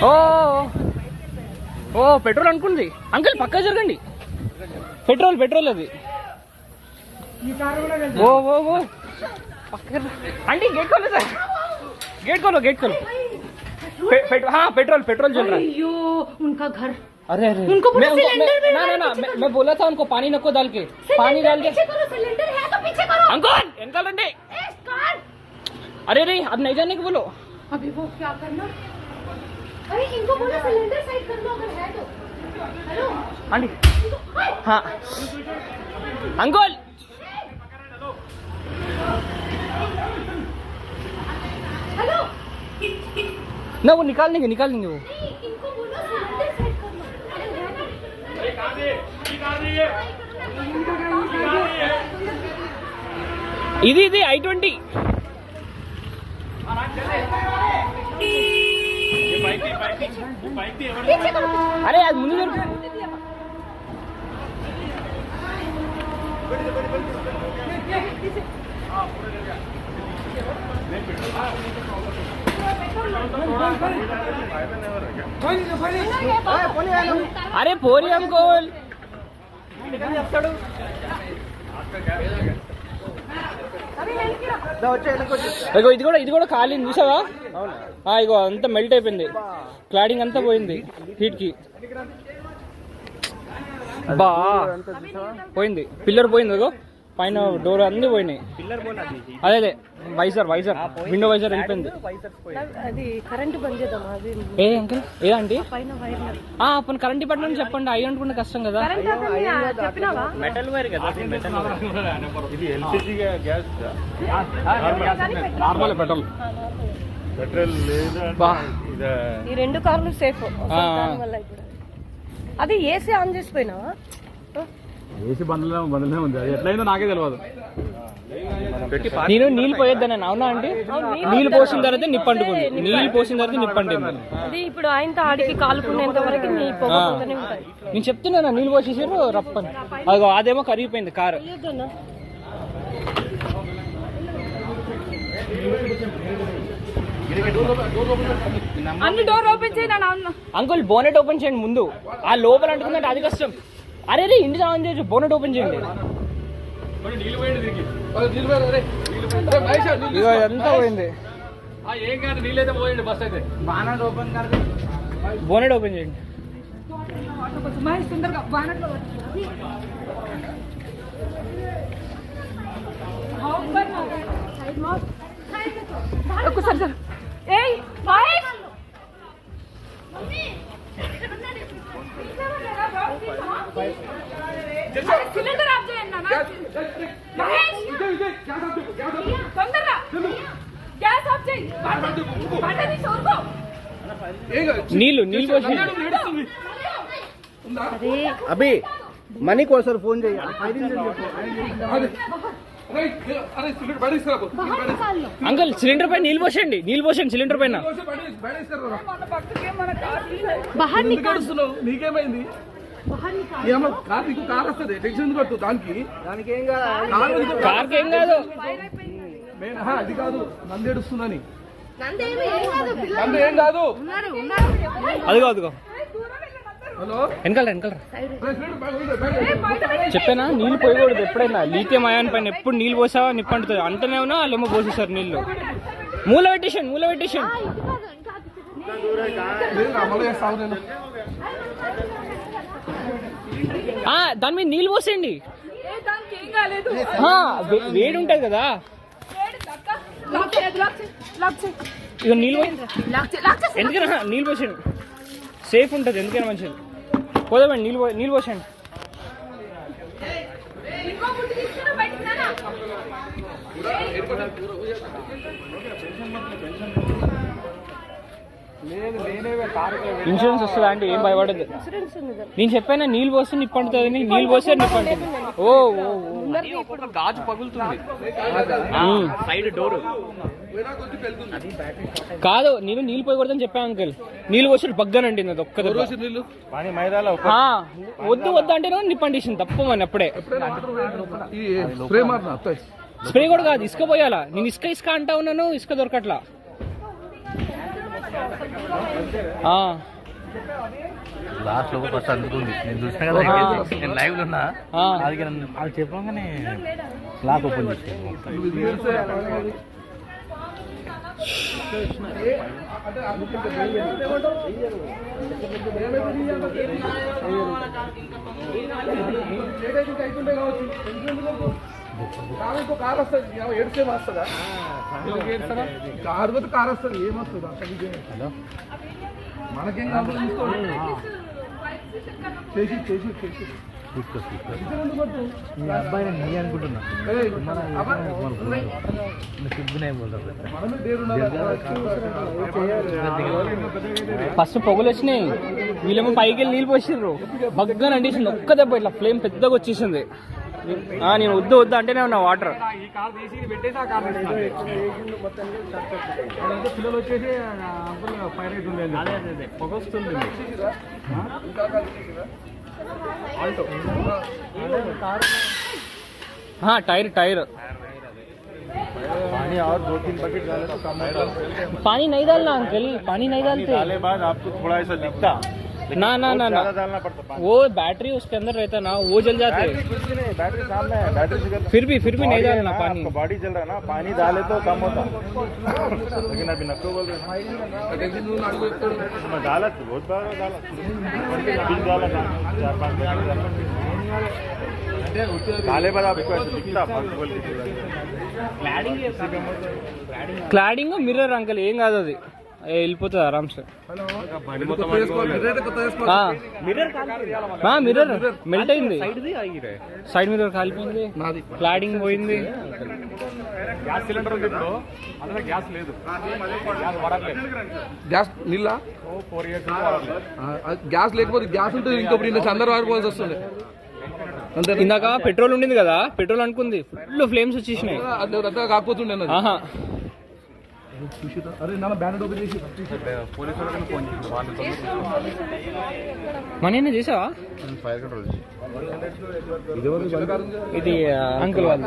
ఓ ఓ petrol అనుకుంది uncle, పక్కా జరగండి. Petrol అది. ఓ ఓ ఓ आंटी गेट खोलो सर, गेट खोलो हाँ पेट्रोल चल रहा है। उनका घर, अरे उनको ना मैं बोला था उनको पानी नको डाल के, पानी डाल के सिलेंडर है तो पीछे करो अंकल अंकल अंडे। अरे नहीं अब नहीं जाने को बोलो। अभी वो क्या करना, अरे इनको बोलो सिलेंडर साइड कर लो अगर है तो। हेलो आंटी, हाँ अंकल हेलो ना वो निकाल देंगे वो। इनको बोलो सिलेंडर साइड कर लो। ఇది I-20 అరే అది ముందు అరే పోరి అంకుల్ ఇది కూడా కాలింది చూసావా? ఇగో అంతా మెల్ట్ అయిపోయింది, క్లాడింగ్ అంతా పోయింది హీట్ కి. బా పోయింది, పిల్లర్ పోయింది, అగో పైన డోర్ అన్ని పోయినాయి. అదే వైజర్ విండో వైజర్ వెళ్ళిపోయింది. అది కరెంట్ బంద్ చేద్దాం. ఏ అంకుల్ ఏదండి అప్పుడు కరెంట్ డిపార్ట్మెంట్ చెప్పండి, అయ్యి అనుకుంటే కష్టం కదా. మెటల్ వైర్ కదా, ఇది ఎల్పిజి గ్యాస్ నార్మల్ పెట్రోల్ లేదా ఈ రెండు కార్లు సేఫ్. అది ఏసీ ఆన్ చేసిపోయినావా? ఏసీ బంధులే ఉంది, అది ఎట్లయిందో నాకే తెలియదు. నేను నీళ్ళు పోయేద్దాను అవునా అంటే, నీళ్ళు పోసిన తర్వాత నిప్పంటుకుంది, నీళ్ళు పోసిన తర్వాత నిప్పంటుంది. అది ఇప్పుడు ఆయనతో ఆడికి కాలుకునేంత వరకు నేను చెప్తున్నా, నీళ్ళు పోసేసారు రప్పని, అదిగో అదేమో కరిగిపోయింది కారు. అన్ని డోర్ ఓపెన్ చేయండి అంకుల్, బోనెట్ ఓపెన్ చేయండి ముందు, ఆ లోపల అంటుకుందంటే అది కష్టం. అరే ఇంటి ఆన్ చేయొచ్చు, బోనెట్ ఓపెన్ చేయండి. ఇగో ఎంత పోయింది, ఏం కాదు నీళ్ళైతే పోయండి, బస్ అయితే బోనెట్ ఓపెన్ చేయండి. ఒక్కసారి సార్ सिलेंडर आप जो है ना महेश तंदरा गैस आप चाहिए बाटे नहीं छोड़ दो నీళ్ళు పోసి అభి మనీకి ఒకసారి ఫోన్ చేయాలి. అంకుల్ సిలిండర్ పైన నీళ్ళు పోసండి సిలిండర్ పైన. నీకేమైంది? కార్ వస్తుంది, టెన్షన్ పట్టు దానికి కార్కి ఏం కాదు, అది కాదు నంది ఏడుస్తుందని. ఏం కాదు, అదిగో హలో వెనకాల చెప్పానా, నీళ్ళు పోయకూడదు ఎప్పుడైనా. లీథియం అయాన్ పైన ఎప్పుడు నీళ్ళు పోసావా నిప్పంటుతుంది, అంటనే ఉన్నా వాళ్ళేమో పోసేసారు నీళ్ళు. మూల పెట్టేషన్ దాని మీద నీళ్ళు పోసేయండి, వేడి ఉంటది కదా. ఇక నీళ్ళు ఎందుకైనా నీళ్ళు పోసేయండి, సేఫ్ ఉంటుంది, ఎందుకైనా మంచిది. పోదామండి, నీళ్ళు పోసేయండి. ఇన్సూరెన్స్ వస్తుందా అంటే ఏం భయపడదు. నేను చెప్పాను నీళ్ళు పోస్తే నిప్పంటుంది, నీళ్ళు పోస్తే నిప్పంటుంది. ఓ గాజు పగులుతుంది సైడ్ డోర్ కాదు, నేను నీళ్ళు పోయకూడదని చెప్పాను అంకుల్. నీళ్ళు పోసి బగ్గనండి అది ఒక్క వద్దు అంటే నిప్పంటేసింది తప్పమని అప్పుడే. స్ప్రే కూడా కాదు, ఇసుక పోయాలా. నేను ఇసుక అంటా ఉన్నాను, ఇసుక దొరకట్లా. లాస్ట్ లో ఫస్ట్ అందుకుంది నేను చూసినా కదా నేను లైవ్ లో ఉన్నా అది అది చెప్పగానే లాక్ ఓపెన్ చేసాను కార్ వస్తుంది ఏడ్చే వస్తుందా కారు పోతే కార్ వస్తుంది ఏమొస్తుంది హలో మనకేం కావాలి చేసి చేసి చేసి మీ అబ్బాయి నీ అనుకుంటున్నా ఫస్ట్ పొగలు వచ్చినాయి, వీళ్ళేమో పైకి వెళ్ళి నీళ్ళు పోసిర్రు, బగ్గా అంటేసింది ఒక్క దెబ్బ ఇట్లా ఫ్లేమ్ పెద్దగా వచ్చేసింది. నేను వద్దు వద్దు అంటేనే ఉన్నా వాటర్. పిల్లలు వచ్చేసి ఫైర్ రేట్ ఉండేది పొగ వస్తుంది. टायर टायर पानी और 2-3 बकेट डाले तो कम होगा। पानी नहीं डालना अंकल, पानी नहीं डालते। डाले बाद आपको थोड़ा ऐसा दिखता ना ना ना ना डालना पड़ता पानी। वो बैटरी उसके अंदर रहता ना, वो जल जाते। कुछ भी नहीं, बैटरी सामने है, बैटरी से फिर भी नहीं डालना पानी। बॉडी जल रहा है ना, पानी डाले तो कम होता लेकिन अभी नको बोल रहे डाला बहुत बार डाला 4-5 डाले बाद आपको ऐसा दिखता క్లాడింగ్ మిర్రర్ అంకల్ ఏం కాదు, అది వెళ్ళిపోతుంది ఆరామ్సే. మిర్రర్ మెల్ట్ అయింది, సైడ్ మిర్రర్ కాలిపోయింది, క్లాడింగ్ పోయింది. గ్యాస్ సిలిండర్ ఉంది ఇప్పుడు, అందులో గ్యాస్ లేదు, గ్యాస్ వాడట్లేదు. గ్యాస్ నీళ్ళ 4 years గ్యాస్ లేకపోతే గ్యాస్ ఉంటుంది ఇంకొకటి ఇంత అందరూ వాడుకోవాల్సి వస్తుంది. ఇందాక పెట్రోల్ ఉండింది కదా, పెట్రోల్ అనుకుంది ఫుల్ ఫ్లేమ్స్ వచ్చేసినాయి. కాకపోతుండే మన చేసావా ఇది అంకుల్ వాళ్ళు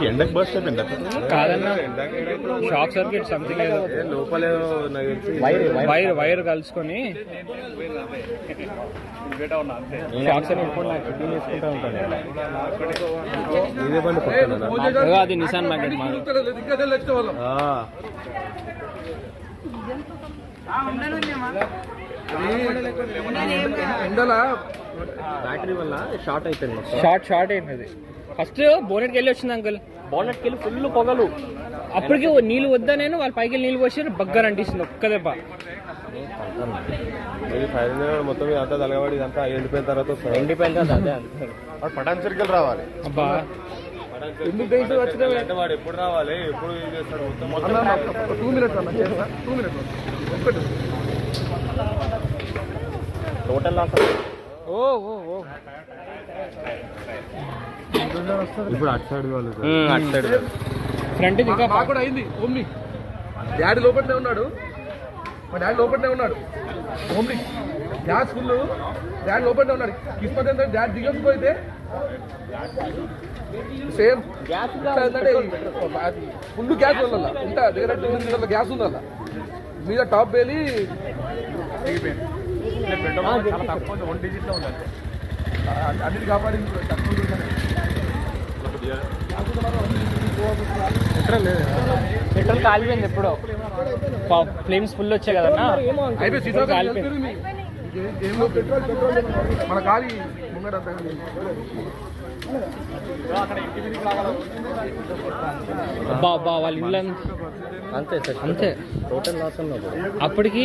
ఎండకు బస్ అయిపోయింది కాదన్నా, షాక్ సర్క్యూట్ సంథింగ్ లోపల వైర్ కలుసుకొని షాక్ సర్క్యూట్ చేసుకుంటా ఉంటాను. అది నిసాన్ మ్యాగ్నెట్ బ్యాటరీ వల్ల షార్ట్ అయిపోయింది, షార్ట్ అయినది. ఫస్ట్ బోనెట్కి వెళ్ళి వచ్చింది అంకుల్, బోనెట్కి వెళ్ళి ఫుల్ పొగలు. అప్పటికి నీళ్ళు వద్దా, నేను వాళ్ళ పైకి వెళ్ళి నీళ్ళు పోసి బగ్గర్ అంటిస్తుంది ఒక్క దెబ్బ. మొత్తం అంతా తలగబడి ఇదంతా ఎండిపోయిన తర్వాత పటాన్ సర్కిల్ రావాలి. అబ్బా వాడు ఎప్పుడు రావాలి, ఎప్పుడు చేస్తాడు మొత్తం 2 minutes టోటల్ లాస్. ఓ ఓ ఓ ఇప్పుడు అటు సైడ్ వాళ్ళు అటు సైడ్ ఫ్రంట్ ఇంకా మాకు కూడా అయింది. ఓమ్ని డాడీ లోపలనే ఉన్నాడు, మా డాడీ లోపలనే ఉన్నాడు. ఓమ్ని గ్యాస్ ఫుల్, డాడీ లోపలనే ఉన్నాడు. కిస్మత్ ఏంటంటే డాడీ దిగకపోతే సేమ్ గ్యాస్ ఫుల్ గ్యాస్ ఉండాల, ఉంటా దగ్గర 2 లీటర్ల గ్యాస్ ఉండాల, మీద టాప్ వేలి దిగిపోయింది. చాలా తక్కువ 1 digit లో ఉండాలి, అన్నిటి కాపాడి పెట్రోల్ కాలిపోయింది ఎప్పుడో, ఫ్లేమ్స్ ఫుల్ వచ్చాయి కదన్నా, కాలిపోయింది. మన ఖాళీ ముంగడ బా వాళ్ళ ఇల్లు అంతే సార్, అంతే టోటల్ లాస్ ఉన్నా. అప్పటికి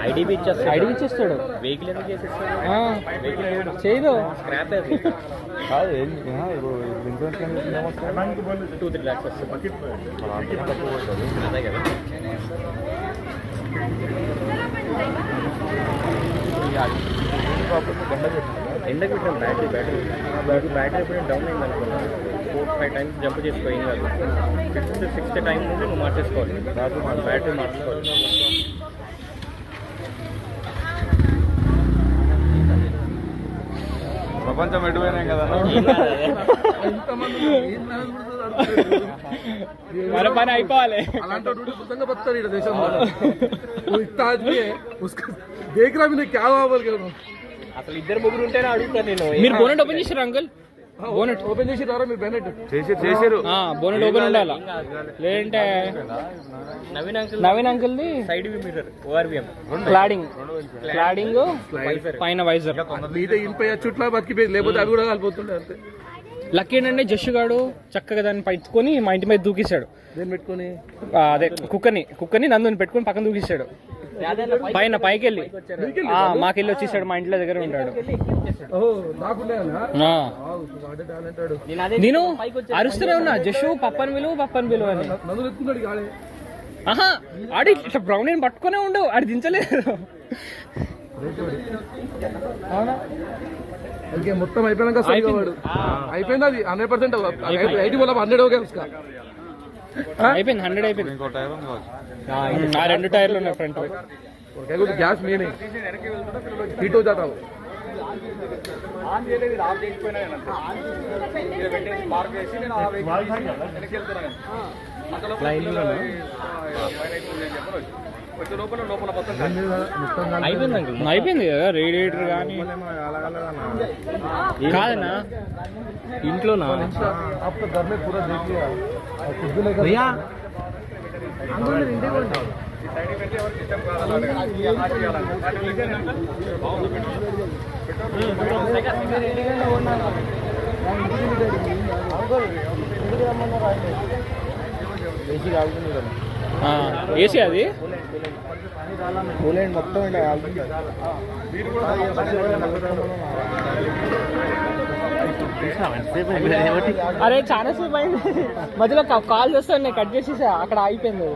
ఐడిబి ఇచ్చేస్తాడు. వెహికల్ ఎందుకు చేసేస్తాడు, చేయదు స్క్రాప్ అది కాదు. ఇన్సూరెన్స్ 2-3 lakhs వస్తుంది, అదే కదా. ఎండకి పెట్టాం బ్యాటరీ ఎప్పుడైనా డౌన్ అయింది అనుకున్నా 4-5 times జంప్ చేసుకో, ఏం కాదు. 5th-6th టైం నుండి నువ్వు మార్చేసుకోవాలి, బ్యాటరీ మార్చుకోవాలి. ప్రపంచం ఎటువైనాయి కదా ఇంతమంది మన పని అయిపోవాలి. అలాంటి పుస్తకంగా బతారు ఇక్కడ దేశంలో ఇస్తా ఆద్మీ ఉస్కా దేఖ్ రా मैंने क्या हुआ बोल के అసలు ఇద్దరు ముగ్గురు ఉంటేనే అడుగుతాను నేను. మీరు బోనెట్ ఓపెన్ చేసారు అంకుల్? బోనెట్ ఓపెన్ చేసి రారా మీరు బెనెట్ చేసారు. బోనెట్ ఓపెన్ ఉండాలా, లేదంటే నవీన్ అంకుల్ది side view mirror ORVM cladding పైన వైజర్. మీద ఇంపై చుట్లా బతికిపోయింది, లేకపోతే అవి కూడా కలిపోతుండే అంతే. లక్కీ ఏంటంటే జష్ గాడు చక్కగా దాన్ని పట్టుకొని మా ఇంటి మీద దూకిస్తాడు. దేని పెట్టుకొని అదే కుక్కని నందుని పెట్టుకొని పక్కన దూకిస్తాడు. పైన పైకి వెళ్ళి మాకెళ్ళి వచ్చేసాడు, మా ఇంట్లో దగ్గర ఉంటాడు. నేను అరుస్తూనే ఉన్నా, జషు పప్పని విలువ అని. ఆహా ఆడి ఇట్లా బ్రౌన్ ఏం పట్టుకునే ఉండవు, ఆడి దించలేదు. మొత్తం అయిపోయినాక అయిపోయింది అది 100%. 80 बोला 100 हो गया उसका. అయిపోయింది 100 అయిపోయింది. ఆ 2 టైర్లు ఉన్నాయి ఫ్రంట్. గ్యాస్ నేనే హీట్ हो जाता वो. అయిపోయింది కదా రేడియేటర్ కానీ కాదన్నా ఇంట్లోనా ఏసీ అది మొత్తం అరే చాలా సేపు అయింది, మధ్యలో కాల్ చేస్తాను నేను కట్ చేసేసా, అక్కడ అయిపోయింది.